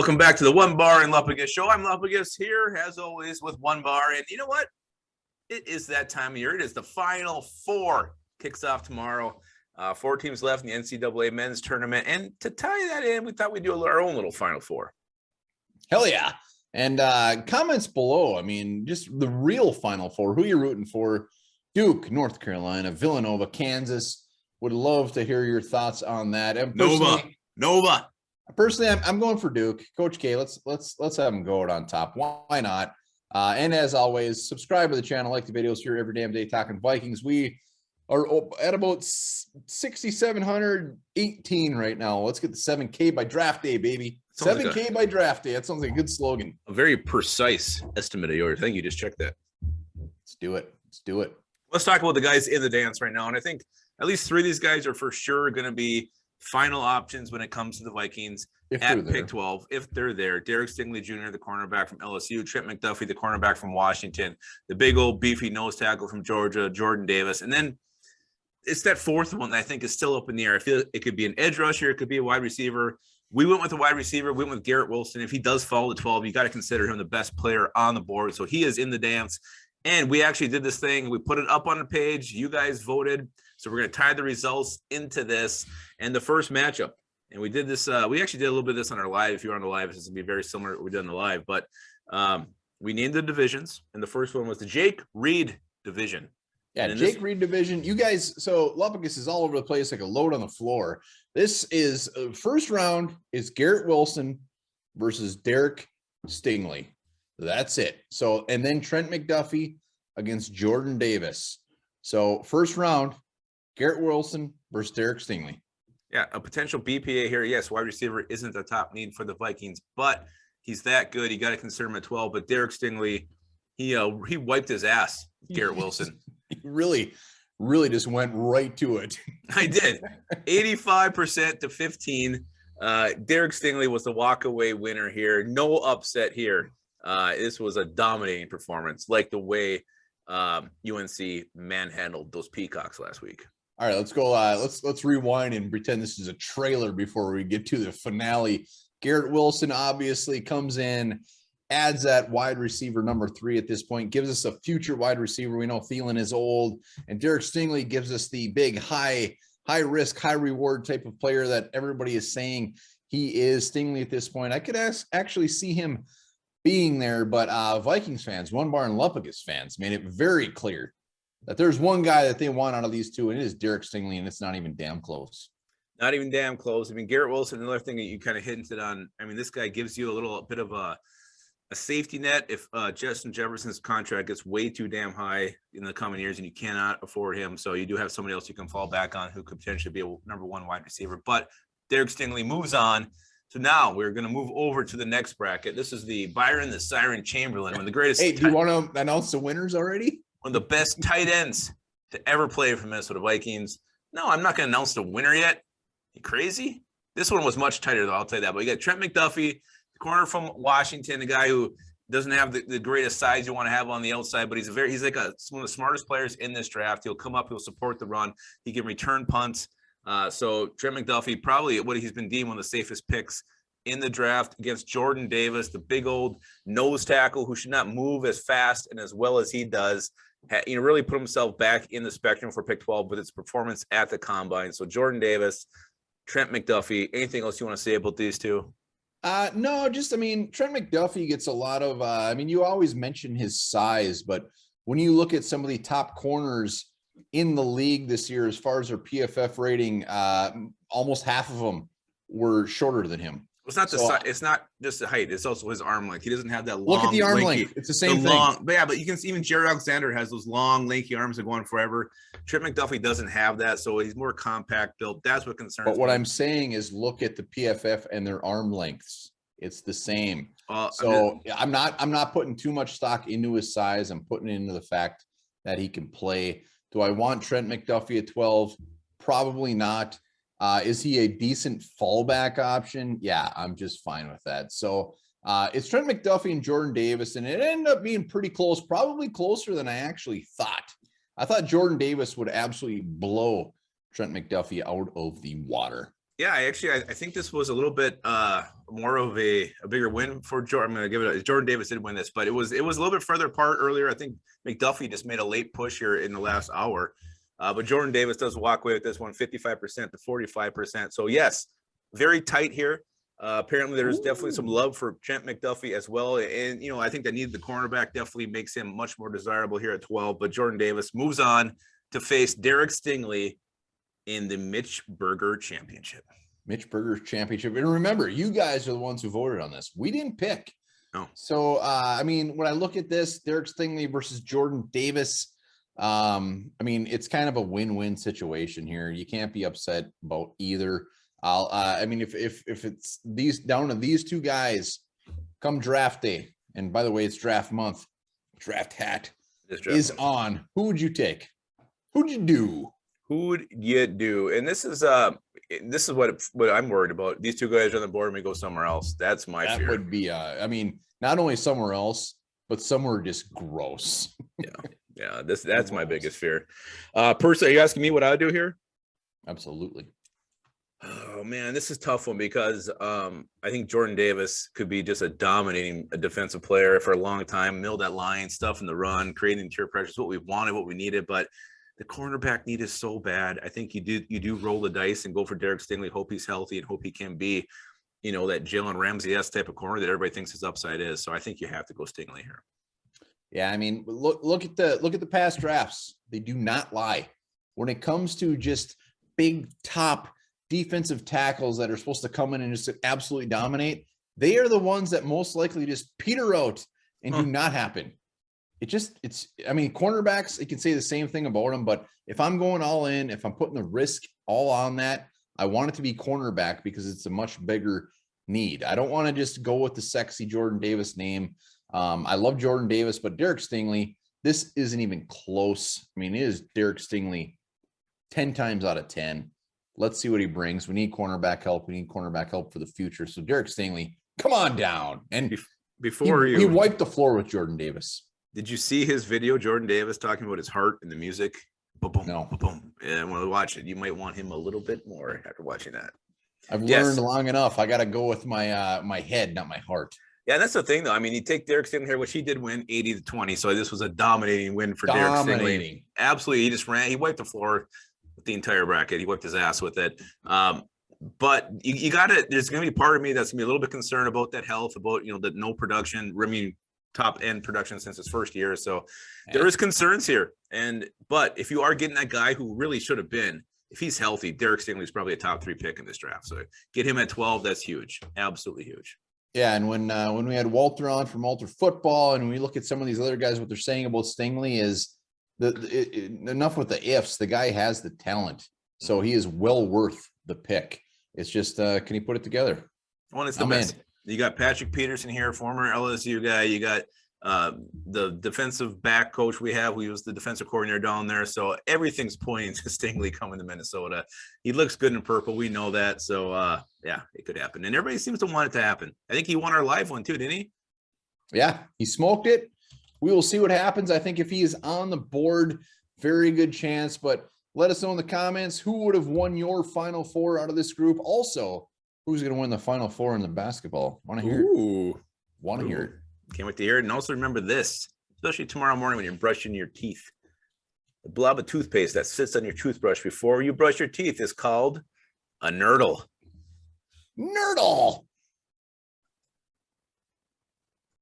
Welcome back to the Onebar and Lupaugs show. I'm Lupagus here, as always, with Onebar. And you know what? It is that time of year. It is the Final Four. Kicks off tomorrow. 4 teams left in the NCAA men's tournament. And to tie that in, we thought we'd do our own little Final Four. Hell yeah. And comments below. I mean, just the real Final Four. Who you rooting for? Duke, North Carolina, Villanova, Kansas. Would love to hear your thoughts on that. And Nova. Personally, I'm going for Duke. Coach K, let's have him go out on top. Why not? And as always, subscribe to the channel, like the videos here every damn day talking Vikings. We are at about 6,718 right now. Let's get the 7K by draft day, baby. 7K by draft day. That sounds like a good slogan. A very precise estimate of yours. I think you just checked that. Let's do it. Let's do it. Let's talk about the guys in the dance right now. And I think at least 3 of these guys are for sure going to be final options when it comes to the Vikings at pick 12, if they're there. Derek Stingley Jr., the cornerback from LSU, Trent McDuffie, the cornerback from Washington, the big old beefy nose tackle from Georgia, Jordan Davis. And then it's that fourth one that I think is still up in the air. I feel it could be an edge rusher. It could be a wide receiver. We went with a wide receiver. We went with Garrett Wilson. If he does fall to 12, you got to consider him the best player on the board. So he is in the dance. And we actually did this thing. We put it up on the page. You guys voted. So we're going to tie the results into this and the first matchup. And we did this. We actually did a little bit of this on our live. If you're on the live, this is going to be very similar to what we did on the live. But we named the divisions. And the first one was the Jake Reed division. Yeah, Jake Reed division. You guys, so Lupagus is all over the place like a load on the floor. This is first round is Garrett Wilson versus Derek Stingley. That's it. So, and then Trent McDuffie against Jordan Davis. So first round, Garrett Wilson versus Derek Stingley. Yeah, a potential BPA here. Yes, wide receiver isn't the top need for the Vikings, but he's that good. You got to consider him at 12. But Derek Stingley, he wiped his ass, Garrett Wilson. He really just went right to it. I did. 85% to 15. Derek Stingley was the walkaway winner here. No upset here. This was a dominating performance, like the way UNC manhandled those Peacocks last week. All right, let's go. Let's rewind and pretend this is a trailer before we get to the finale. Garrett Wilson obviously comes in, adds that wide receiver number 3 at this point, gives us a future wide receiver. We know Thielen is old, and Derek Stingley gives us the big high risk, high reward type of player that everybody is saying he is. Stingley at this point, I could actually see him being there, but Vikings fans, Onebar and Lupaugs fans made it very clear that there's one guy that they want out of these two, and it is Derek Stingley, and it's not even damn close. Not even damn close. I mean, Garrett Wilson, another thing that you kind of hinted on, I mean, this guy gives you a little bit of a safety net if Justin Jefferson's contract gets way too damn high in the coming years and you cannot afford him. So you do have somebody else you can fall back on who could potentially be a number 1 wide receiver. But Derek Stingley moves on. So now we're going to move over to the next bracket. This is the Byron the Siren Chamberlain, one of the greatest. Hey, do you want to announce the winners already? One of the best tight ends to ever play for Minnesota Vikings. No, I'm not going to announce the winner yet. You crazy? This one was much tighter, though, I'll tell you that. But you got Trent McDuffie, the corner from Washington, the guy who doesn't have the greatest size you want to have on the outside, but he's like one of the smartest players in this draft. He'll come up, he'll support the run, he can return punts. So Trent McDuffie, probably what he's been deemed one of the safest picks in the draft against Jordan Davis, the big old nose tackle who should not move as fast and as well as he does. Really put himself back in the spectrum for pick 12 with its performance at the combine. So Jordan Davis, Trent McDuffie, anything else you want to say about these two? No, just, I mean, Trent McDuffie gets a lot of, I mean, you always mention his size, but when you look at some of the top corners in the league this year, as far as their PFF rating, almost half of them were shorter than him. It's not it's not just the height. It's also his arm length. He doesn't have that long. Look at the arm length. It's the same thing. But yeah, but you can see even Jerry Alexander has those long, lanky arms that go on forever. Trent McDuffie doesn't have that, so he's more compact built. That's what concerns me. But what I'm saying is, look at the PFF and their arm lengths. It's the same. So I'm not putting too much stock into his size. I'm putting it into the fact that he can play. Do I want Trent McDuffie at 12? Probably not. Is he a decent fallback option? Yeah, I'm just fine with that. So it's Trent McDuffie and Jordan Davis, and it ended up being pretty close, probably closer than I actually thought. I thought Jordan Davis would absolutely blow Trent McDuffie out of the water. Yeah, I think this was a little bit more of a bigger win for Jordan. I'm going to give it. Jordan Davis did win this, but it was a little bit further apart earlier. I think McDuffie just made a late push here in the last hour, but Jordan Davis does walk away with this one, 55% to 45%. So yes, very tight here. Apparently, there's definitely some love for Trent McDuffie as well, and I think that needed the cornerback definitely makes him much more desirable here at 12. But Jordan Davis moves on to face Derek Stingley in the Mitch Berger Championship. Mitch Berger Championship. And remember, you guys are the ones who voted on this. We didn't pick. No. So, I mean, when I look at this, Derek Stingley versus Jordan Davis, I mean, it's kind of a win-win situation here. You can't be upset about either. I mean, if it's these down to these two guys come draft day, and by the way, it's draft month, draft hat is on, who would you take? Who'd you do? Who'd you do? And this is what I'm worried about. These two guys are on the board and we go somewhere else. That's my fear. That would be I mean, not only somewhere else, but somewhere just gross. Yeah. That's my biggest fear. Personally, are you asking me what I would do here? Absolutely. Oh man, this is a tough one because I think Jordan Davis could be just a dominating defensive player for a long time, mill that line, stuff in the run, creating interior pressure is what we wanted, what we needed, but the cornerback need is so bad. I think you do roll the dice and go for Derek Stingley, hope he's healthy and hope he can be, that Jalen Ramsey-esque type of corner that everybody thinks his upside is. So I think you have to go Stingley here. Yeah, I mean, look at the past drafts. They do not lie. When it comes to just big top defensive tackles that are supposed to come in and just absolutely dominate, they are the ones that most likely just peter out and do not happen. I mean, cornerbacks, you can say the same thing about them, but if I'm going all in, if I'm putting the risk all on that, I want it to be cornerback because it's a much bigger need. I don't want to just go with the sexy Jordan Davis name. I love Jordan Davis, but Derek Stingley, this isn't even close. I mean, it is Derek Stingley 10 times out of 10. Let's see what he brings. We need cornerback help. We need cornerback help for the future. So Derek Stingley, come on down. And he wiped the floor with Jordan Davis. Did you see his video, Jordan Davis, talking about his heart and the music? Boom, no. Boom. Yeah, when we watch it, you might want him a little bit more after watching that. I've learned long enough. I got to go with my my head, not my heart. Yeah, that's the thing, though. I mean, you take Derek Stingley here, which he did win 80-20. So this was a dominating win for Derek Stingley. Absolutely. He just ran. He wiped the floor with the entire bracket. He wiped his ass with it. But you got to – there's going to be part of me that's going to be a little bit concerned about that health, about, the no production, I mean, top end production since his first year. So there is concerns here. But if you are getting that guy who really should have been, if he's healthy, Derek Stingley is probably a top 3 pick in this draft. So get him at 12. That's huge. Absolutely huge. Yeah. And when we had Walter on from Walter Football and we look at some of these other guys, what they're saying about Stingley is enough with the ifs. The guy has the talent. So he is well worth the pick. It's just, can he put it together? Well, it's the best. You got Patrick Peterson here, former LSU guy. You got the defensive back coach we have, who was the defensive coordinator down there. So everything's pointing to Stingley coming to Minnesota. He looks good in purple. We know that. So, yeah, it could happen. And everybody seems to want it to happen. I think he won our live one too, didn't he? Yeah, he smoked it. We will see what happens. I think if he is on the board, very good chance. But let us know in the comments who would have won your Final Four out of this group. Also, who's going to win the Final Four in the basketball? Want to hear it? Want to hear it. Can't wait to hear it. And also remember this, especially tomorrow morning when you're brushing your teeth. The blob of toothpaste that sits on your toothbrush before you brush your teeth is called a nurdle. Nurdle.